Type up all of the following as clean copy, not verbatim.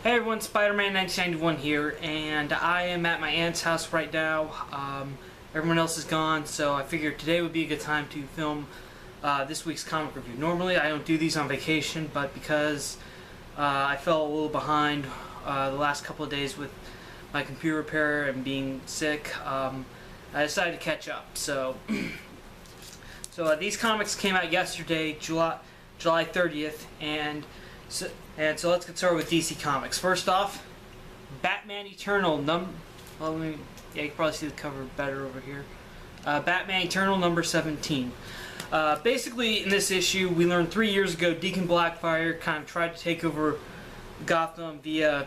Hey everyone, Spider-Man 1991 here, and I am at my aunt's house right now. Everyone else is gone, so I figured today would be a good time to film this week's comic review. Normally I don't do these on vacation, but because I fell a little behind the last couple of days with my computer repair and being sick, I decided to catch up. So, these comics came out yesterday, July 30th, and so let's get started with DC Comics. First off, Batman Eternal you can probably see the cover better over here. Batman Eternal number 17. Basically, in this issue, we learned 3 years ago Deacon Blackfire kind of tried to take over Gotham via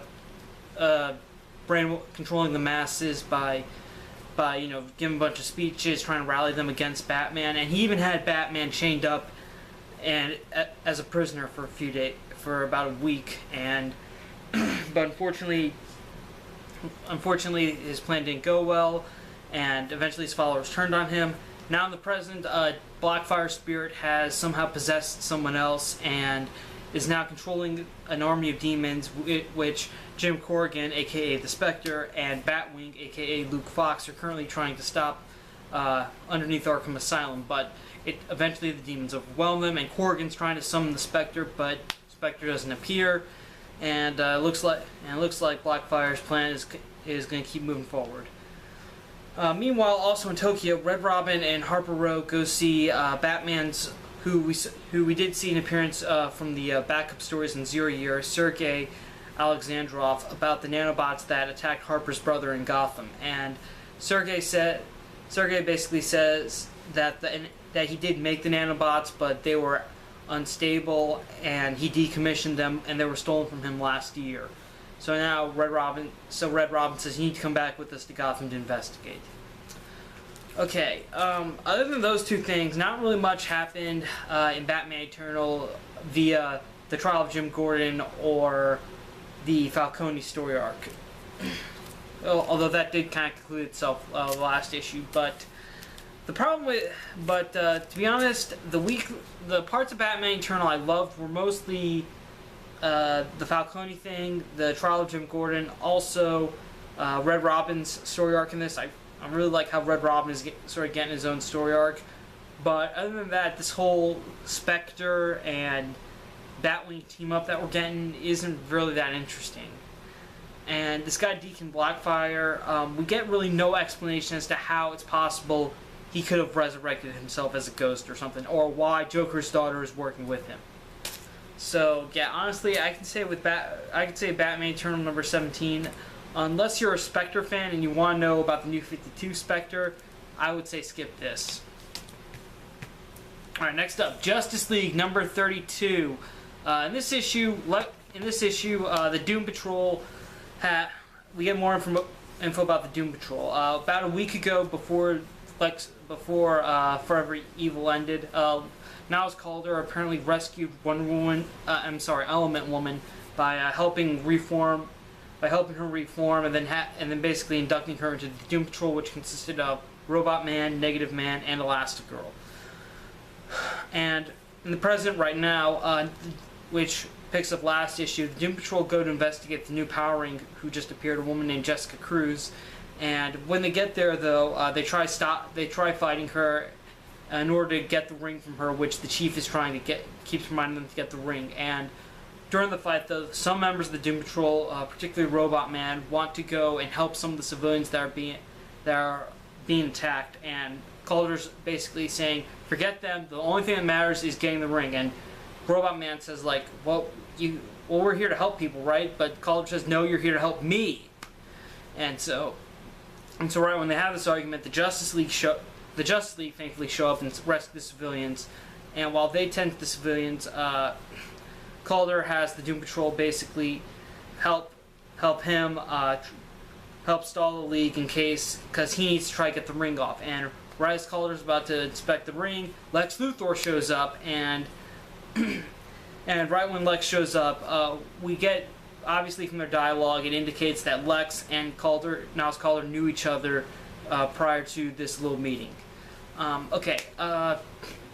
brain controlling the masses by giving a bunch of speeches, trying to rally them against Batman, and he even had Batman chained up and as a prisoner for for about a week, and but unfortunately his plan didn't go well, and eventually his followers turned on him. Now in the present, Blackfire's spirit has somehow possessed someone else and is now controlling an army of demons, which Jim Corrigan, aka the Spectre, and Batwing, aka Luke Fox, are currently trying to stop underneath Arkham Asylum, but eventually the demons overwhelm them, and Corrigan's trying to summon the Spectre, but Spectre doesn't appear, and looks like Blackfire's plan is going to keep moving forward. Meanwhile, also in Tokyo, Red Robin and Harper Row go see Batman's, who we did see an appearance from the backup stories in Zero Year, Sergei Alexandrov, about the nanobots that attacked Harper's brother in Gotham, and Sergei basically says that he did make the nanobots, but they were unstable, and he decommissioned them, and they were stolen from him last year. So now Red Robin says you need to come back with us to Gotham to investigate. Okay, other than those two things, not really much happened in Batman Eternal via the trial of Jim Gordon or the Falcone story arc. Although that did kind of conclude itself the last issue, but the problem to be honest, the parts of Batman Eternal I loved were mostly the Falcone thing, the trial of Jim Gordon, also Red Robin's story arc in this. I really like how Red Robin is sort of getting his own story arc, but other than that, this whole Spectre and Batwing team up that we're getting isn't really that interesting. And this guy Deacon Blackfire, we get really no explanation as to how it's possible he could have resurrected himself as a ghost or something, or why Joker's daughter is working with him. So yeah, honestly, I can say Batman Eternal number 17. Unless you're a Spectre fan and you want to know about the New 52 Spectre, I would say skip this. All right, next up, Justice League number 32. In this issue, the Doom Patrol we get more info about the Doom Patrol. About a week ago, before Forever Evil ended, Niles Calder apparently rescued Element Woman by helping her reform, and then basically inducting her into the Doom Patrol, which consisted of Robot Man, Negative Man, and Elastigirl. And in the present right now, which picks up last issue, the Doom Patrol go to investigate the new Power Ring who just appeared, a woman named Jessica Cruz. And when they get there, though, they try fighting her in order to get the ring from her, which the Chief is keeps reminding them to get the ring. And during the fight, though, some members of the Doom Patrol, particularly Robot Man, want to go and help some of the civilians that are being attacked. And Calder's basically saying, forget them. The only thing that matters is getting the ring. And Robot Man says, like, well, we're here to help people, right? But Calder says, no, you're here to help me. And so right when they have this argument, the Justice League thankfully show up and rescue the civilians. And while they tend to the civilians, Calder has the Doom Patrol basically help him help stall the League because he needs to try to get the ring off. And right as Calder's about to inspect the ring, Lex Luthor shows up, and and right when Lex shows up, we get, obviously from their dialogue, it indicates that Lex and Niles Calder knew each other prior to this little meeting.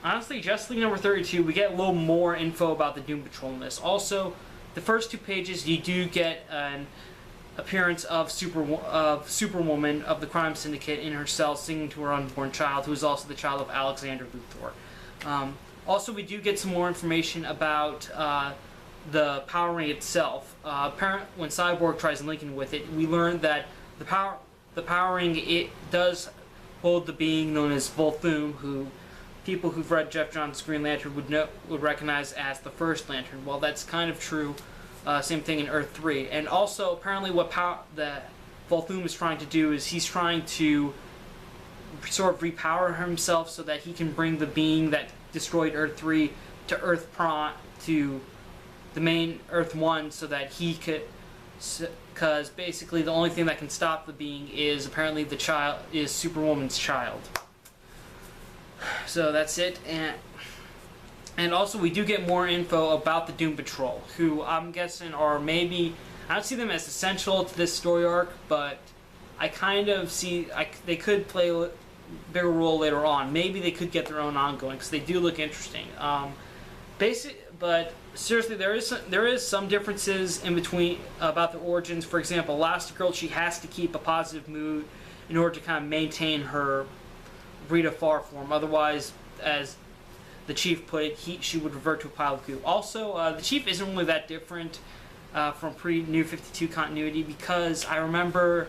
Honestly, Justice League number 32, we get a little more info about the Doom Patrol in this. Also, the first 2 pages, you do get an appearance of Superwoman of the crime syndicate in her cell singing to her unborn child, who is also the child of Alexander Luthor. Also, we do get some more information about the Power Ring itself. When Cyborg tries linking with it, we learn that the Power Ring, it does hold the being known as Volthoom, who people who've read Jeff Johns' Green Lantern would recognize as the First Lantern. Well, that's kind of true. Same thing in Earth 3. And also, apparently what the Volthoom is trying to do is he's trying to sort of repower himself so that he can bring the being that destroyed Earth 3 to Earth Prime, to the main Earth 1, so that he could... Because basically the only thing that can stop the being is apparently the child, is Superwoman's child. So that's it. And also we do get more info about the Doom Patrol, who I'm guessing are maybe... I don't see them as essential to this story arc, but I kind of see they could play a bigger role later on. Maybe they could get their own ongoing, because they do look interesting. But seriously, there is some differences in between about the origins. For example, Elastigirl, she has to keep a positive mood in order to kind of maintain her Rita Farr form. Otherwise, as the Chief put it, she would revert to a pile of goo. Also, the Chief isn't really that different from pre-New 52 continuity, because I remember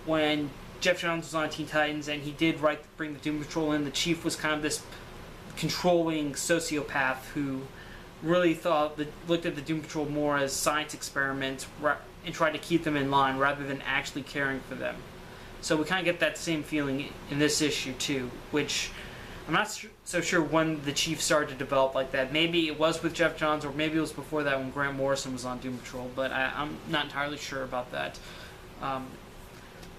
when Jeff Johns was on Teen Titans and he did bring the Doom Patrol in, the Chief was kind of this controlling sociopath who really looked at the Doom Patrol more as science experiments and tried to keep them in line rather than actually caring for them. So we kind of get that same feeling in this issue too, which I'm not so sure when the Chief started to develop like that. Maybe it was with Jeff Johns, or maybe it was before that when Grant Morrison was on Doom Patrol, but I'm not entirely sure about that.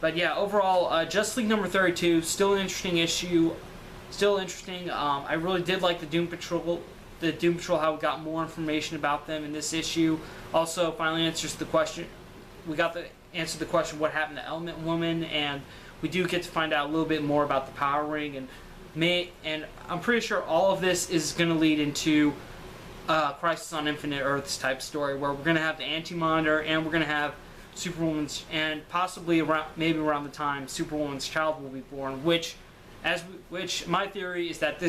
But yeah, overall, Justice League number 32, still an interesting issue. Still interesting. I really did like the Doom Patrol, how we got more information about them in this issue. Also, finally answers the question. We got the answer to the question, what happened to Element Woman, and we do get to find out a little bit more about the Power Ring, and I'm pretty sure all of this is going to lead into Crisis on Infinite Earths type story, where we're going to have the Anti-Monitor, and we're going to have Superwoman's, and possibly maybe around the time Superwoman's child will be born, which my theory is that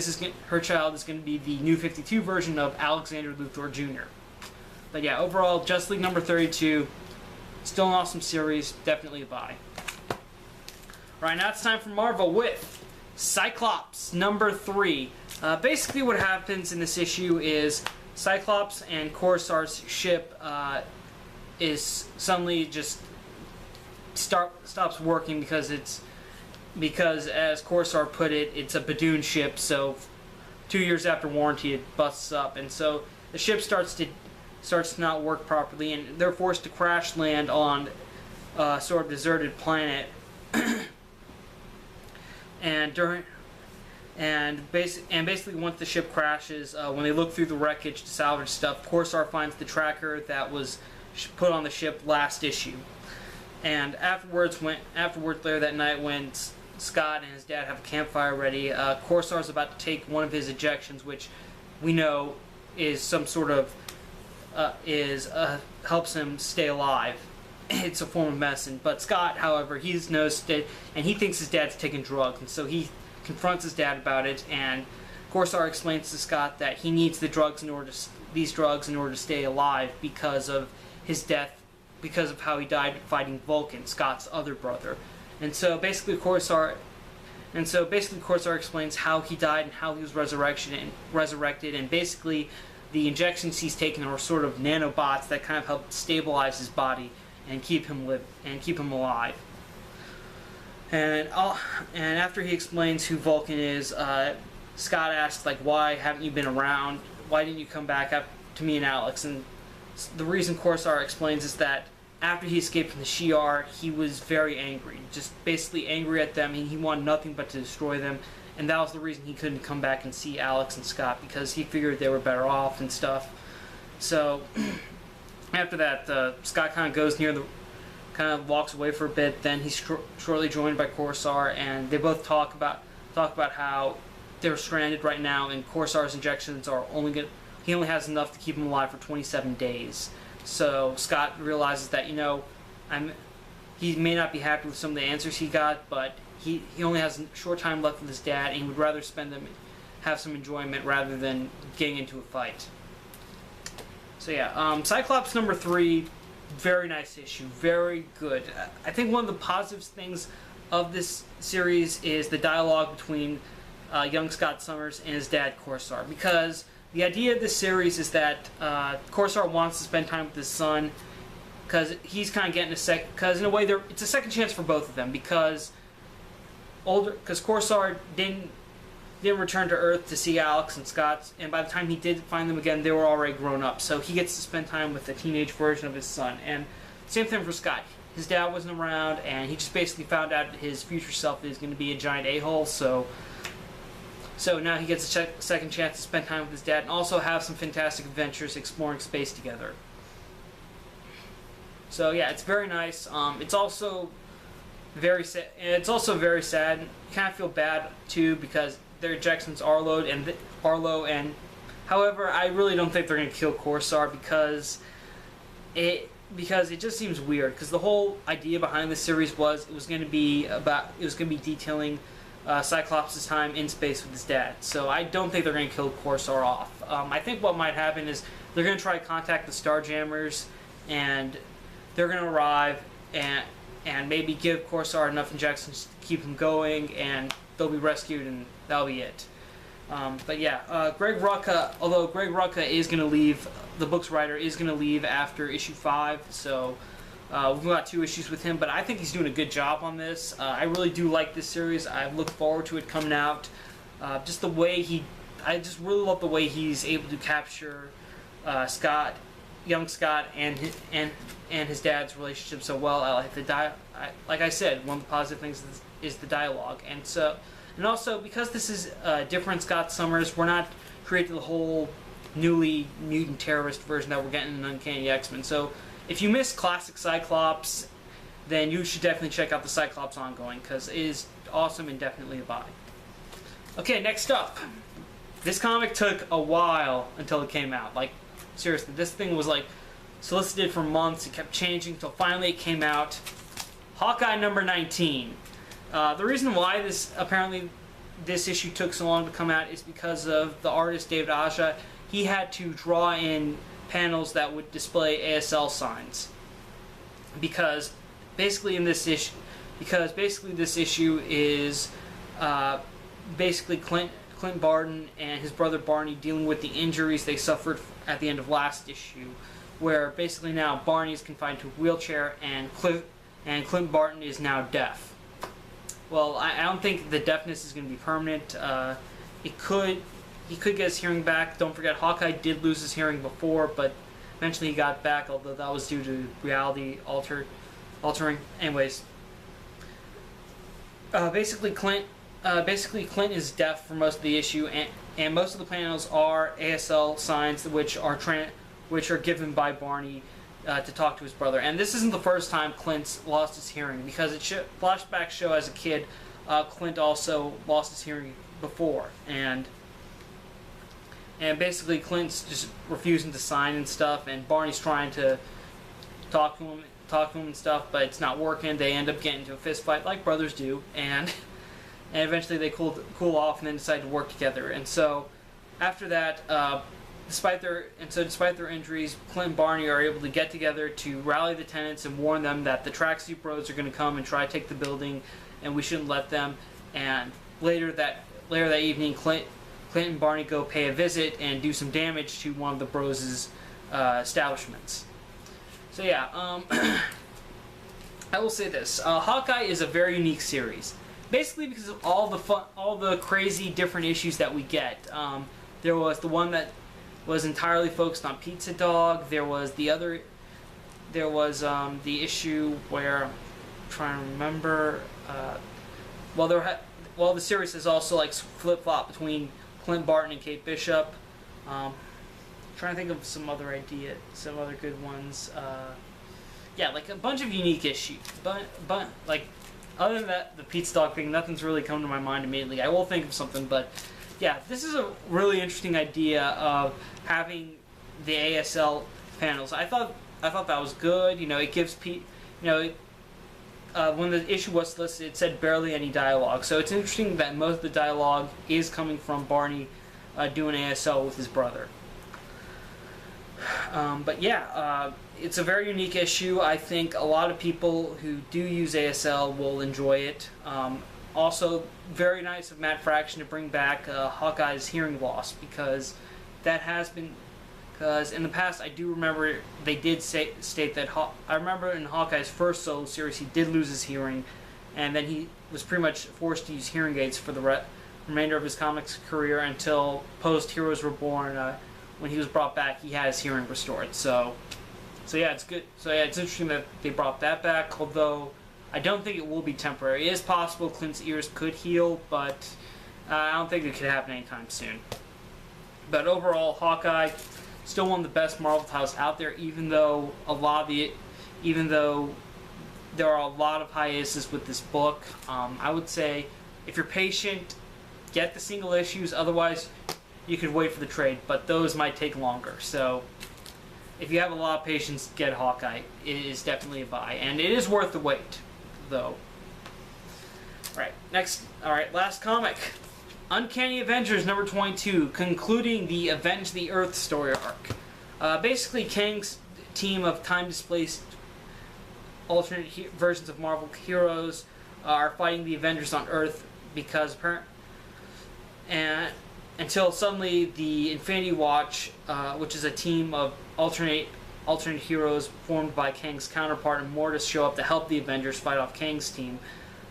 her child is going to be the New 52 version of Alexander Luthor Jr. But yeah, overall, Justice League number 32, still an awesome series, definitely a buy. Right, now it's time for Marvel with Cyclops number 3. Basically what happens in this issue is Cyclops and Corsar's ship is suddenly just stops working because as Corsar put it, it's a Badoon ship, so 2 years after warranty it busts up, and so the ship starts to not work properly, and they're forced to crash land on a sort of deserted planet. And basically once the ship crashes, when they look through the wreckage to salvage stuff, Corsar finds the tracker that was put on the ship last issue. And afterwards later that night, when Scott and his dad have a campfire ready, Corsar's about to take one of his injections, which we know is some sort of helps him stay alive. It's a form of medicine. But Scott, however, he's noticed it, and he thinks his dad's taking drugs, and so he confronts his dad about it, and Corsar explains to Scott that he needs these drugs in order to stay alive because of his death, because of how he died fighting Vulcan, Scott's other brother. And so basically Corsar explains how he died and how he was resurrected, and basically the injections he's taken are sort of nanobots that kind of help stabilize his body and keep him alive. And after he explains who Vulcan is, Scott asks, like, why haven't you been around? Why didn't you come back up to me and Alex? And the reason Corsar explains is that after he escaped from the Shi'ar, he was very angry, just basically angry at them, and he wanted nothing but to destroy them. And that was the reason he couldn't come back and see Alex and Scott, because he figured they were better off and stuff. So after that, Scott kind of walks away for a bit. Then he's shortly joined by Corsar, and they both talk about how they're stranded right now, and Corsar's injections are he only has enough to keep him alive for 27 days. So Scott realizes that, he may not be happy with some of the answers he got, but he only has a short time left with his dad, and he would rather have some enjoyment rather than getting into a fight. So yeah, Cyclops number 3, very nice issue, very good. I think one of the positive things of this series is the dialogue between young Scott Summers and his dad Corsair, because the idea of this series is that Corsair wants to spend time with his son, because he's kind of getting because in a way it's a second chance for both of them, because Corsair didn't return to Earth to see Alex and Scott, and by the time he did find them again, they were already grown up. So he gets to spend time with the teenage version of his son. And same thing for Scott. His dad wasn't around, and he just basically found out his future self is going to be a giant a-hole. So now he gets a second chance to spend time with his dad and also have some fantastic adventures exploring space together. So yeah, it's very nice. It's also very sad. You kind of feel bad too, because their Jackson's Arlo, and however, I really don't think they're going to kill Corsair, because it just seems weird, because the whole idea behind this series was it was going to be detailing Cyclops' time in space with his dad. So I don't think they're going to kill Corsair off. I think what might happen is they're going to try to contact the Starjammers, and they're going to arrive and maybe give Corsair enough injections to keep him going, and they'll be rescued, and that'll be it. But yeah, Greg Rucka, although Greg Rucka is going to leave, the book's writer is going to leave after issue 5, so we've got 2 issues with him, but I think he's doing a good job on this. I really do like this series. I look forward to it coming out. I just really love the way he's able to capture young Scott and his dad's relationship so well. Like I said, one of the positive things is the dialogue, and also because this is a different Scott Summers, we're not creating the whole newly mutant terrorist version that we're getting in Uncanny X-Men. So if you miss classic Cyclops, then you should definitely check out the Cyclops ongoing, because it is awesome and definitely a buy. Okay, next up, this comic took a while until it came out. Like, seriously, this thing was like solicited for months. It kept changing until finally it came out. Hawkeye number 19. The reason why this issue took so long to come out is because of the artist David Aja. He had to draw in panels that would display ASL signs, because basically this issue is basically Clint Barton and his brother Barney dealing with the injuries they suffered at the end of last issue, where basically now Barney is confined to a wheelchair and Clint Barton is now deaf. Well, I don't think the deafness is going to be permanent. He could get his hearing back. Don't forget, Hawkeye did lose his hearing before, but eventually he got back, although that was due to reality altering. Anyways, basically Clint is deaf for most of the issue, and most of the panels are ASL signs, which are given by Barney to talk to his brother. And this isn't the first time Clint's lost his hearing, because flashbacks show as a kid Clint also lost his hearing before, and basically Clint's just refusing to sign and stuff, and Barney's trying to talk to him and stuff, but it's not working. They end up getting into a fist fight like brothers do, and eventually they cool off and then decide to work together. And so after that, despite their injuries, Clint and Barney are able to get together to rally the tenants and warn them that the tracksuit bros are going to come and try to take the building, and we shouldn't let them. And later that evening, Clint and Barney go pay a visit and do some damage to one of the bros' establishments. So yeah, I will say this: Hawkeye is a very unique series, basically because of all the crazy different issues that we get. There was the one that was entirely focused on Pizza Dog. There was the issue where, I'm trying to remember. The series is also like flip-flop between Clint Barton and Kate Bishop. Trying to think of some other good ones. Yeah, like a bunch of unique issues. But like, other than that, the Pizza Dog thing, nothing's really come to my mind immediately. I will think of something, but yeah, this is a really interesting idea of having the ASL panels. I thought I thought that was good. It gives when the issue was listed, it said barely any dialogue. So it's interesting that most of the dialogue is coming from Barney doing ASL with his brother. But yeah, it's a very unique issue. I think a lot of people who do use ASL will enjoy it. Also, very nice of Matt Fraction to bring back Hawkeye's hearing loss, because that has been... Because in the past, I do remember they did state that... I remember in Hawkeye's first solo series, he did lose his hearing, and then he was pretty much forced to use hearing aids for the remainder of his comics career until post-Heroes Reborn. When he was brought back, he had his hearing restored. So yeah, it's good. So yeah, it's interesting that they brought that back, although I don't think it will be temporary. It is possible Clint's ears could heal, but I don't think it could happen anytime soon. But overall, Hawkeye, still one of the best Marvel titles out there, even though there are a lot of hiatuses with this book. I would say, if you're patient, get the single issues. Otherwise, you could wait for the trade, but those might take longer. So, if you have a lot of patience, get Hawkeye. It is definitely a buy, and it is worth the wait, though. Last comic. Uncanny Avengers number 22, concluding the Avenge the Earth story arc. Basically, Kang's team of time-displaced alternate versions of Marvel heroes are fighting the Avengers on Earth until suddenly the Infinity Watch, which is a team of alternate heroes formed by Kang's counterpart Immortus, show up to help the Avengers fight off Kang's team.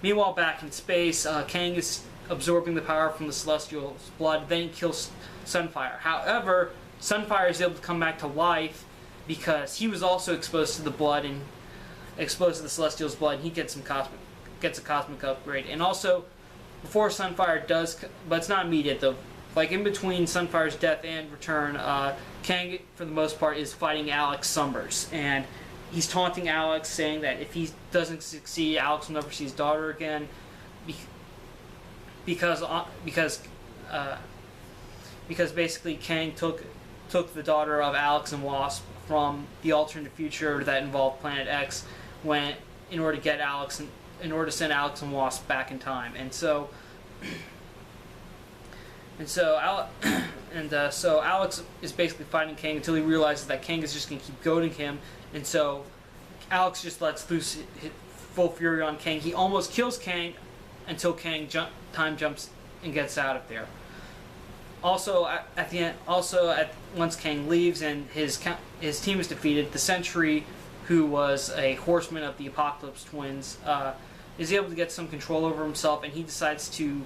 Meanwhile, back in space, Kang is absorbing the power from the Celestial's blood, then he kills Sunfire. However, Sunfire is able to come back to life because he was also exposed to the blood and exposed to the Celestial's blood, and he gets a cosmic upgrade. And also, before Sunfire does, but it's not immediate though, like in between Sunfire's death and return, Kang, for the most part, is fighting Alex Summers, and he's taunting Alex, saying that if he doesn't succeed, Alex will never see his daughter again, because basically Kang took the daughter of Alex and Wasp from the alternate future that involved Planet X, in order to send Alex and Wasp back in time, so Alex is basically fighting Kang until he realizes that Kang is just going to keep goading him, and so Alex just lets loose his full fury on Kang. He almost kills Kang until Kang time jumps and gets out of there. Also, at the end, once Kang leaves and his team is defeated, the Sentry, who was a horseman of the Apocalypse Twins, is able to get some control over himself, and he decides to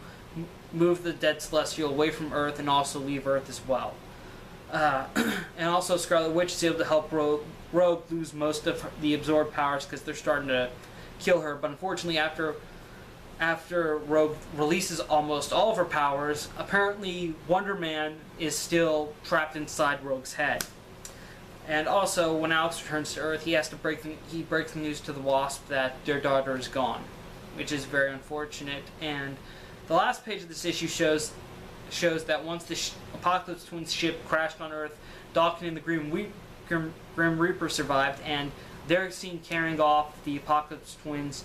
move the dead Celestial away from Earth and also leave Earth as well. And also Scarlet Witch is able to help Rogue lose most of the absorbed powers because they're starting to kill her. But unfortunately, after Rogue releases almost all of her powers, apparently Wonder Man is still trapped inside Rogue's head. And also, when Alex returns to Earth, he breaks the news to the Wasp that their daughter is gone, which is very unfortunate. And the last page of this issue shows that once the Apocalypse Twins ship crashed on Earth, Daken and the Grim Reaper survived, and they're seen carrying off the Apocalypse Twins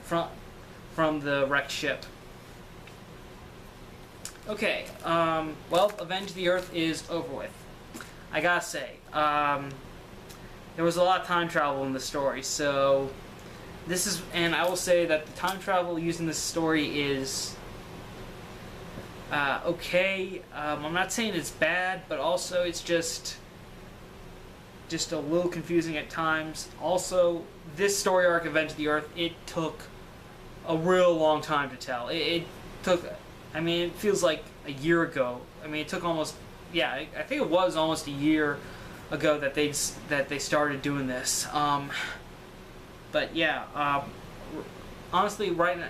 from the wrecked ship. Okay, well, Avenge the Earth is over with. I gotta say, there was a lot of time travel in the story, so and I will say that the time travel used in this story is okay. I'm not saying it's bad, but also it's just a little confusing at times. Also, this story arc, Avenge the Earth, it took a real long time to tell. It took, it feels like a year ago. It took almost, I think it was almost a year ago that they started doing this. But yeah, honestly, right now,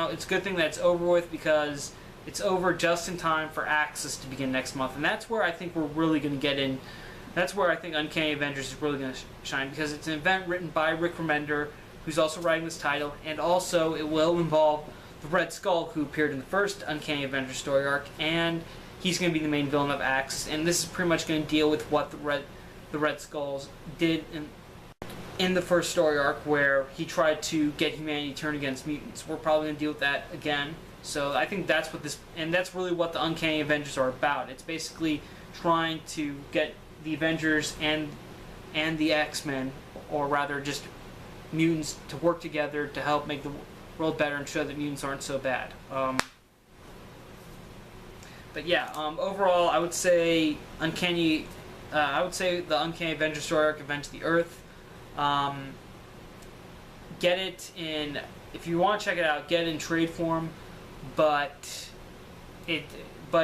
it's a good thing that it's over with, because it's over just in time for Axis to begin next month, and that's where I think we're really going to get in. That's where I think Uncanny Avengers is really going to shine, because it's an event written by Rick Remender, who's also writing this title, and also it will involve the Red Skull, who appeared in the first Uncanny Avengers story arc, and he's going to be the main villain of Axis, and this is pretty much going to deal with what the Red Skulls did in the first story arc, where he tried to get humanity turned against mutants. We're probably going to deal with that again. So I think that's what this, and that's really what the Uncanny Avengers are about. It's basically trying to get the Avengers and the X-Men, or rather just mutants, to work together to help make the world better and show that mutants aren't so bad. But yeah, overall, I would say the Uncanny Avengers story arc, Avenge the Earth. Get it in, if you want to check it out, get it in trade form. But if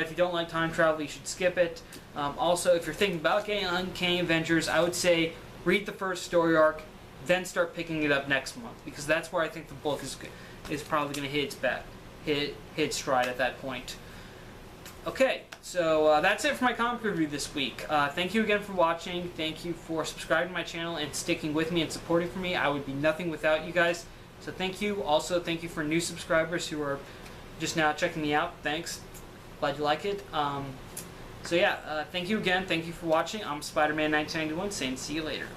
you don't like time travel, you should skip it. Also, if you're thinking about getting Uncanny Avengers, I would say read the first story arc, then start picking it up next month, because that's where I think the book is probably going to hit its stride at that point. Okay, so that's it for my comic review this week. Thank you again for watching. Thank you for subscribing to my channel and sticking with me and supporting for me. I would be nothing without you guys. So thank you. Also, thank you for new subscribers who are just now checking me out. Thanks. Glad you like it. So yeah, thank you again. Thank you for watching. I'm Spider-Man 1991 saying see you later.